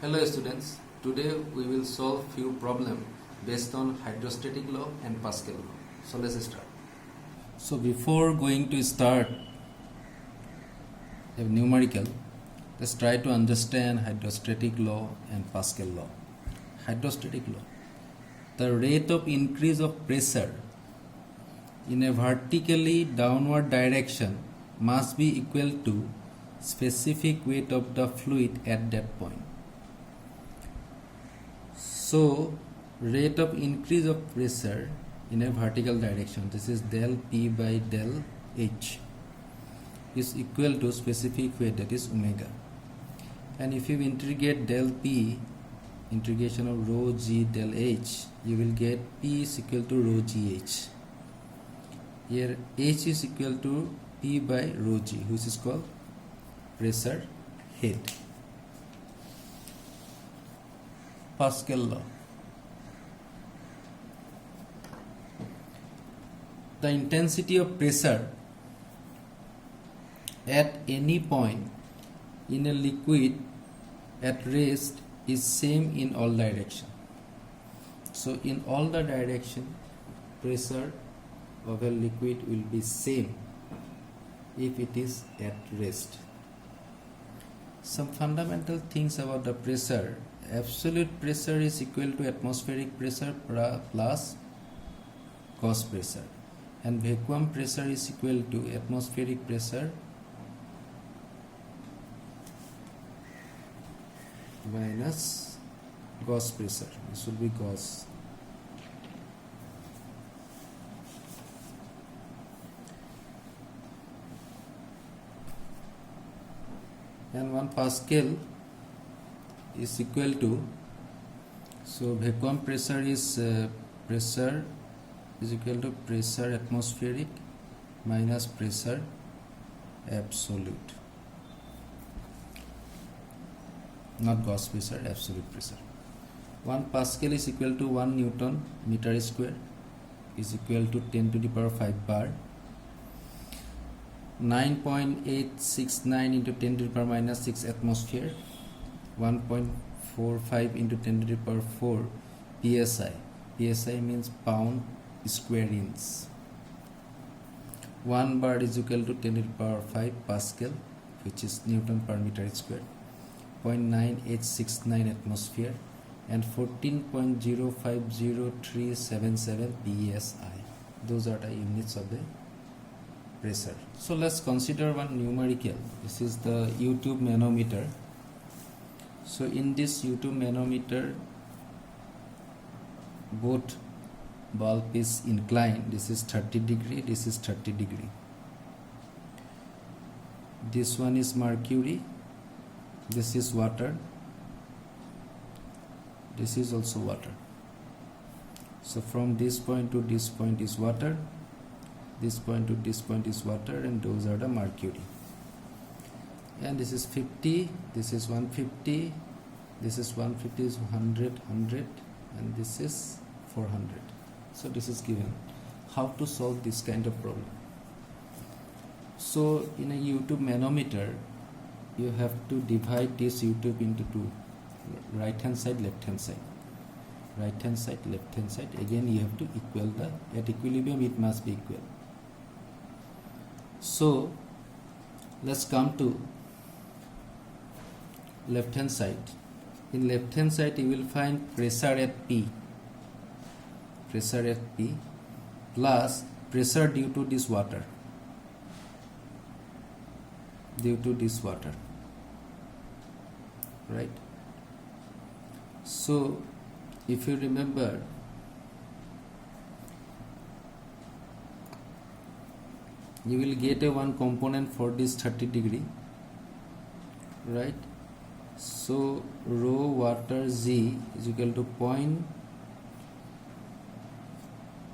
Hello students, today we will solve few problems based on hydrostatic law and Pascal law. So let's start. So before going to start a numerical, let's try to understand hydrostatic law and Pascal law. Hydrostatic law. The rate of increase of pressure in a vertically downward direction must be equal to specific weight of the fluid at that point. So, rate of increase of pressure in a vertical direction, this is del P by del H, is equal to specific weight, that is omega. And if you integrate del P, integration of rho G del H, you will get P is equal to rho GH. Here H is equal to P by rho G, which is called pressure head. Pascal law. The intensity of pressure at any point in a liquid at rest is same in all directions. So in all the direction, pressure of a liquid will be same if it is at rest. Some fundamental things about the pressure. Absolute pressure is equal to atmospheric pressure plus gauge pressure, and vacuum pressure is equal to atmospheric pressure minus gauge pressure. This will be gauge. And 1 Pascal is equal to, so vacuum pressure is equal to pressure atmospheric minus pressure absolute, not gauge pressure, absolute pressure. 1 Pascal is equal to 1 Newton meter square, is equal to 10 to the power 5 bar. 9.869 into 10 to the power minus 6 atmosphere. 1.45 into 10 to the power 4 psi. Psi means pound square inch. 1 bar is equal to 10 to the power 5 Pascal, which is Newton per meter square. 0.9869 atmosphere and 14.050377 psi. Those are the units of the pressure. So let's consider one numerical. This is the U-tube manometer. So in this U-tube manometer, both bulb is inclined. This is 30 degree, this is 30 degree. This one is mercury, this is water, this is also water. So from this point to this point is water, this point to this point is water, and those are the mercury. And this is 50, this is 150, this is 150, is 100, 100, and this is 400. So this is given. How to solve this kind of problem? So in a U-tube manometer, you have to divide this U-tube into two, right hand side, left hand side. Right hand side, left hand side. Again you have to equal the, at equilibrium it must be equal. So let's come to left hand side. In left hand side you will find pressure at P, pressure at P plus pressure due to this water, due to this water, right? So if you remember, you will get a one component for this 30 degree, right? So rho water Z is equal to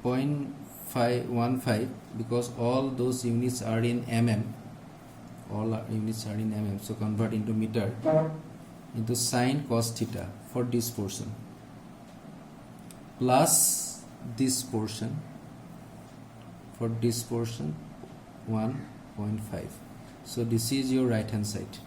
0.515, because all those units are in mm, all our units are in mm, so convert into meter, into sine cos theta for this portion, plus this portion, for this portion 1.5. So this is your right hand side.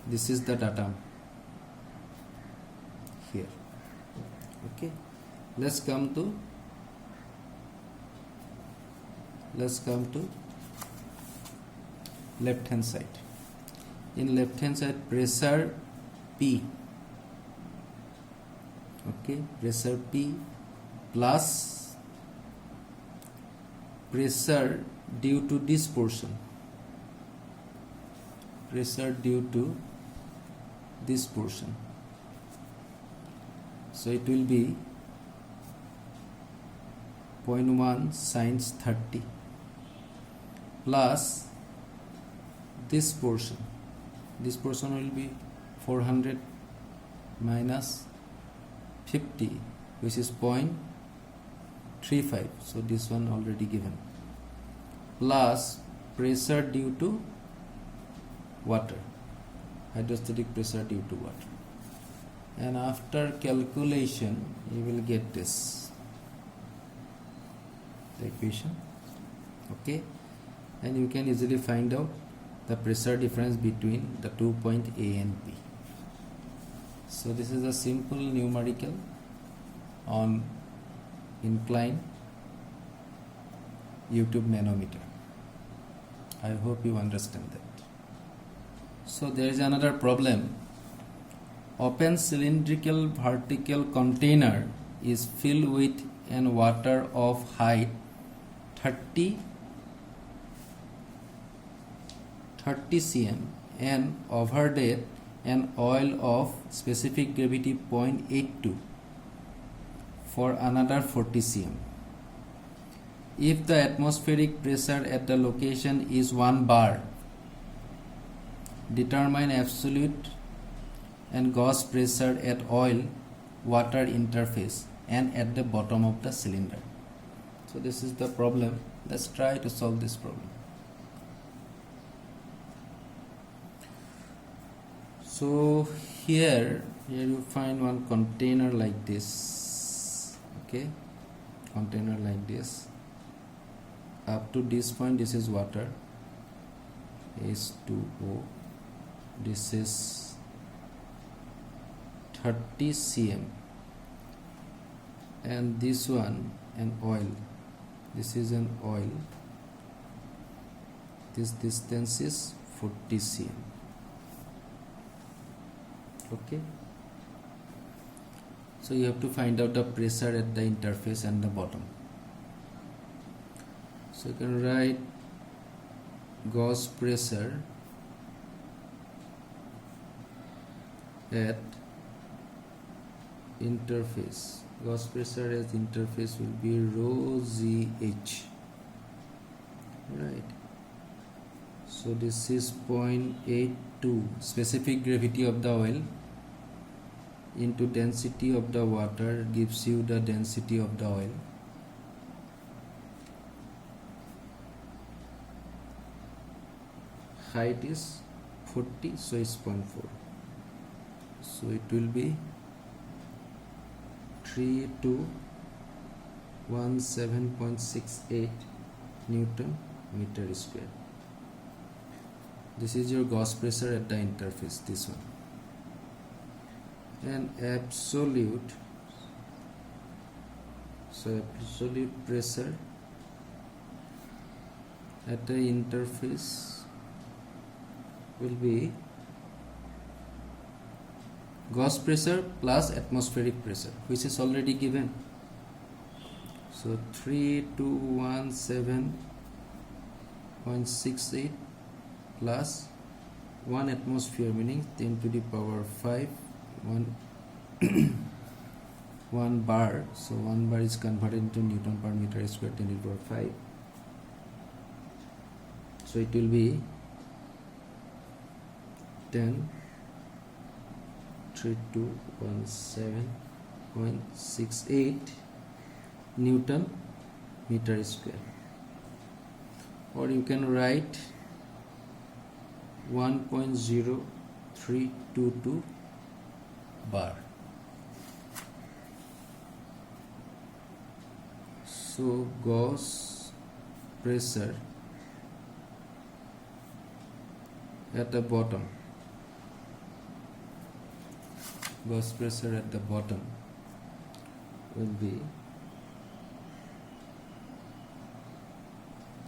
This is the datum here. Okay, let's come to left hand side. In left hand side, pressure P. Okay, pressure P plus pressure due to this portion. Pressure due to this portion. So it will be 0.1 sinus 30 plus this portion. This portion will be 400 minus 50, which is 0.35. So this one already given, plus pressure due to water, hydrostatic pressure due to water. And after calculation you will get this, the equation. Okay, and you can easily find out the pressure difference between the 2 point A and B. So this is a simple numerical on incline YouTube manometer. I hope you understand that. So there is another problem. Open cylindrical vertical container is filled with an water of height 30 cm and overlaid an oil of specific gravity 0.82 for another 40 cm. If the atmospheric pressure at the location is 1 bar, determine absolute and gauge pressure at oil water interface and at the bottom of the cylinder. So this is the problem. Let's try to solve this problem. So here you find one container like this. Okay, container like this. Up to this point, this is water, H2O. This is 30 cm, and this one an oil. This is an oil. This distance is 40 cm. Okay, so you have to find out the pressure at the interface and the bottom. So you can write gauge pressure at interface. Gauge pressure at interface will be rho GH. Right. So this is 0.82 specific gravity of the oil into density of the water gives you the density of the oil. Height is 40, so it's 0.4. So it will be 3217.68 Newton meter square. This is your gauge pressure at the interface, this one. And absolute, so absolute pressure at the interface will be gauge pressure plus atmospheric pressure, which is already given. So 3217.68 plus 1 atmosphere, meaning 10 to the power 5, 1 bar. So 1 bar is converted into Newton per meter square, 10 to the power 5. So it will be 3217.68 Newton meter square, or you can write 1.0322 bar. So gauge pressure at the bottom gauge pressure at the bottom will be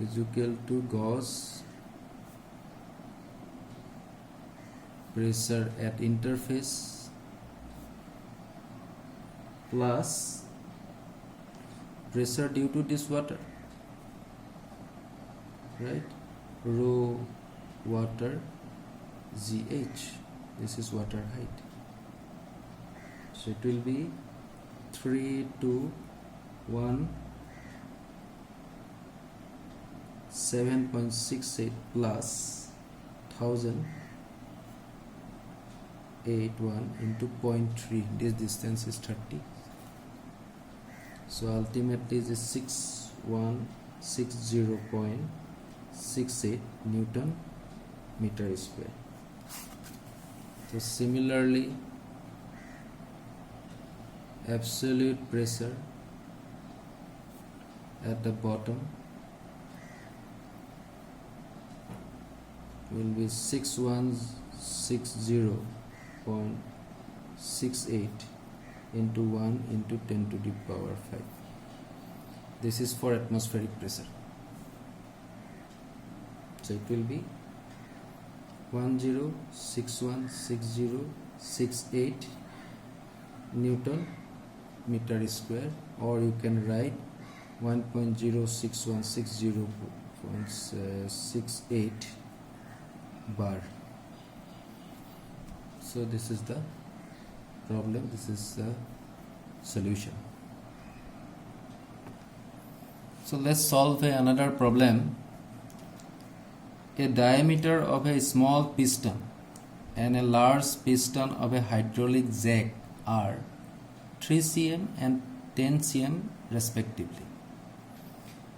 is equal to gauge pressure at interface plus pressure due to this water, right? Rho water GH, this is water height, so it will be 3 to 1 7.68 plus 1081 into 0.3. This distance is 30, so ultimately it is 6160.68 Newton meter square. So similarly, absolute pressure at the bottom will be 6160.68 into 1 into 10 to the power 5. This is for atmospheric pressure. So it will be 10616068 Newton meter square, or you can write 1.061660.68 bar. So this is the problem, this is the solution. So let's solve another problem. A diameter of a small piston and a large piston of a hydraulic jack are 3 cm and 10 cm respectively.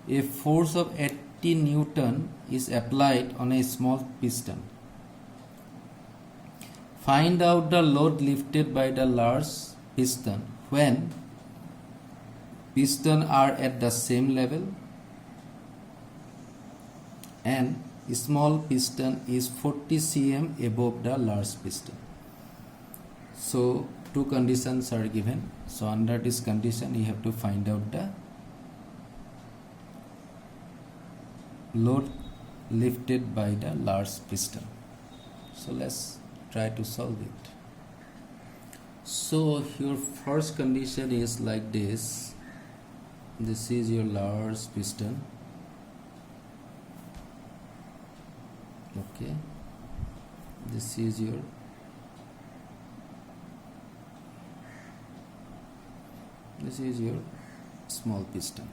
A force of 80 Newton is applied on a small piston. Find out the load lifted by the large piston when pistons are at the same level and small piston is 40 cm above the large piston. So two conditions are given. So under this condition you have to find out the load lifted by the large piston. So let's try to solve it. So your first condition is like this. This is your large piston. Okay, this is your small piston.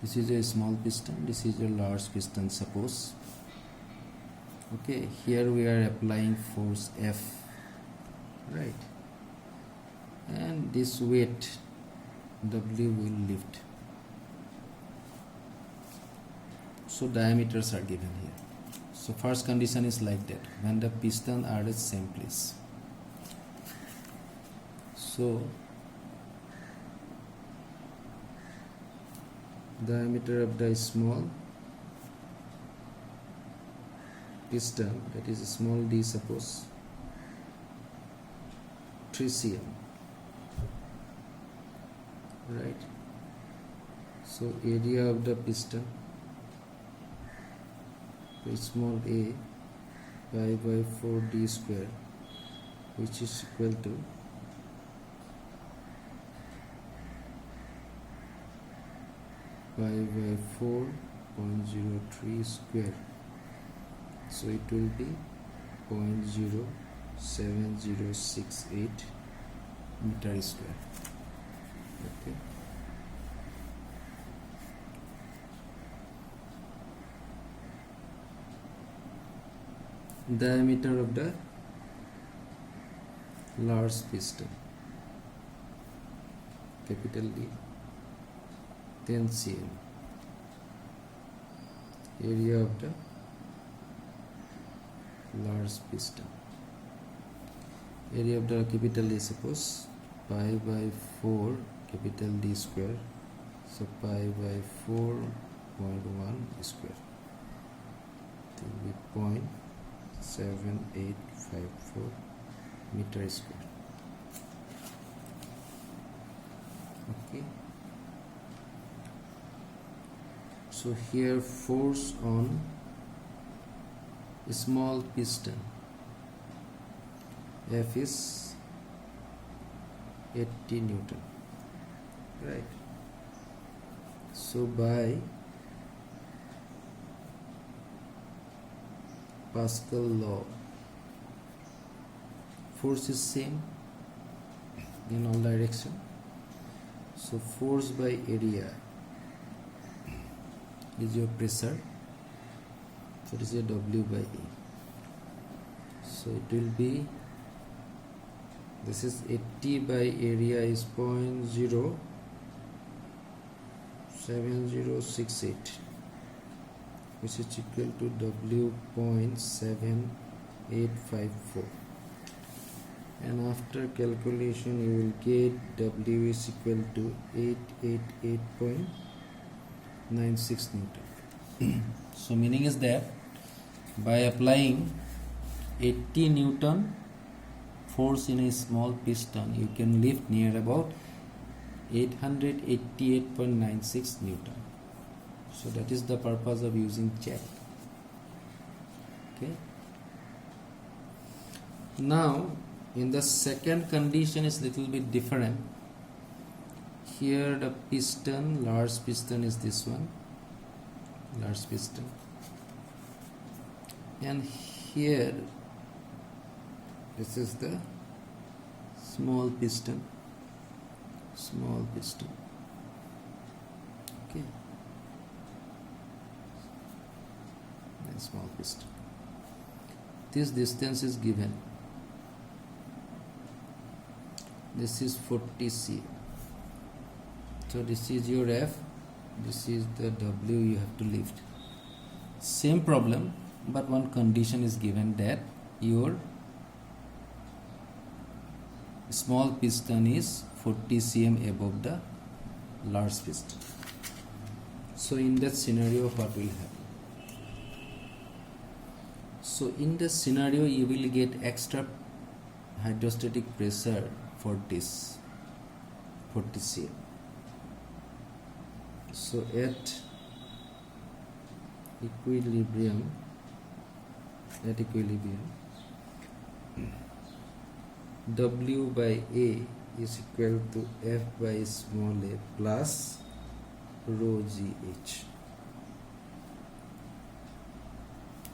This is a small piston, this is your large piston, suppose. Okay, here we are applying force F, right? And this weight W will lift. So diameters are given here. So first condition is like that, when the pistons are at same place. So diameter of the small piston, that is small d, suppose 3 cm, right? So area of the piston, small a, pi by 4 d square, which is equal to pi by 4.03 square. So it will be 0.07068 meter square. Okay. Diameter of the large piston, capital D, 10 cm. Area of the large piston, area of the capital D, suppose pi by 4 capital D square, so pi by 4.1 square, it will be 0.7854 meter square. Okay, so here force on small piston F is 80 Newton, right? So by Pascal law, force is same in all direction. So force by area is your pressure. So it is a W by E. So it will be, this is 80 by area is 0.07068, which is equal to W 0.7854, and after calculation you will get W is equal to 888.96 Newton. So meaning is that by applying 80 Newton force in a small piston, you can lift near about 888.96 Newton. So that is the purpose of using jack. Okay. Now in the second condition is little bit different. Here the piston, large piston is this one, large piston, and here this is the small piston, okay, and small piston. This distance is given, this is 40 cm. So this is your F, this is the W you have to lift. Same problem, but one condition is given, that your small piston is 40 cm above the large piston. So in that scenario what will happen? So in this scenario you will get extra hydrostatic pressure for this 40 cm. So at equilibrium, W by A is equal to F by small a plus rho GH.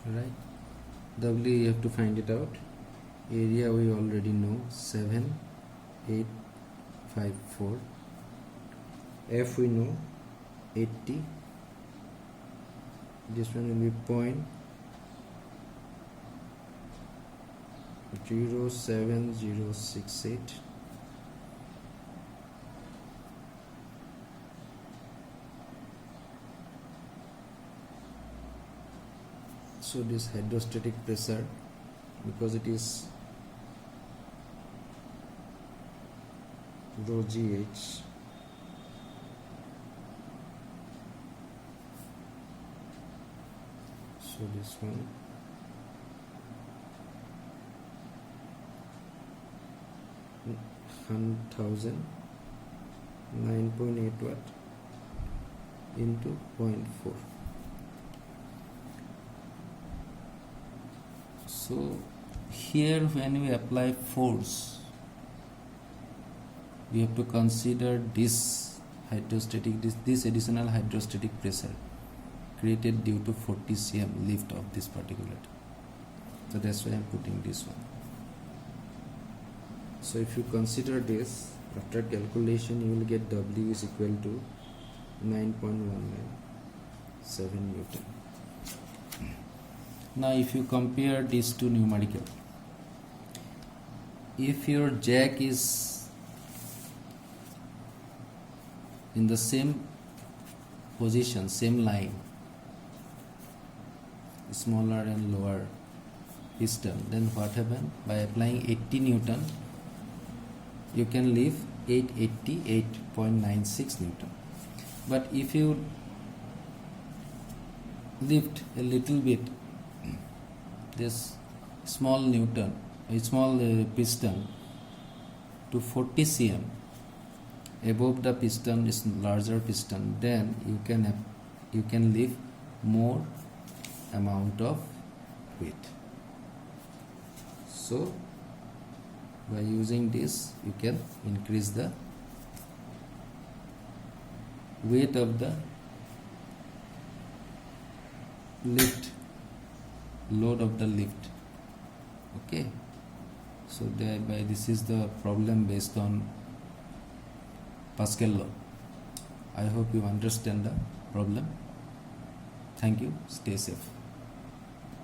Right? W you have to find it out. Area we already know, 7854. F we know, 80. This one will be 0.07068. So this hydrostatic pressure, because it is rho GH, so this one 1000 9.8 watt into 0.4. So here when we apply force, we have to consider this hydrostatic, this additional hydrostatic pressure created due to 40 cm lift of this particular. So that's why I am putting this one. So if you consider this, after calculation you will get W is equal to 9.197 Newton. Now if you compare these two numerical, if your jack is in the same position, same line, smaller and lower piston, then what happen? By applying 80 Newton, you can lift 888.96 Newton. But if you lift a little bit this small piston to 40 cm above the piston is larger piston, then you can lift more amount of weight. So by using this you can increase the weight of the lift, load of the lift. Okay, so thereby this is the problem based on Pascal law. I hope you understand the problem. Thank you. Stay safe.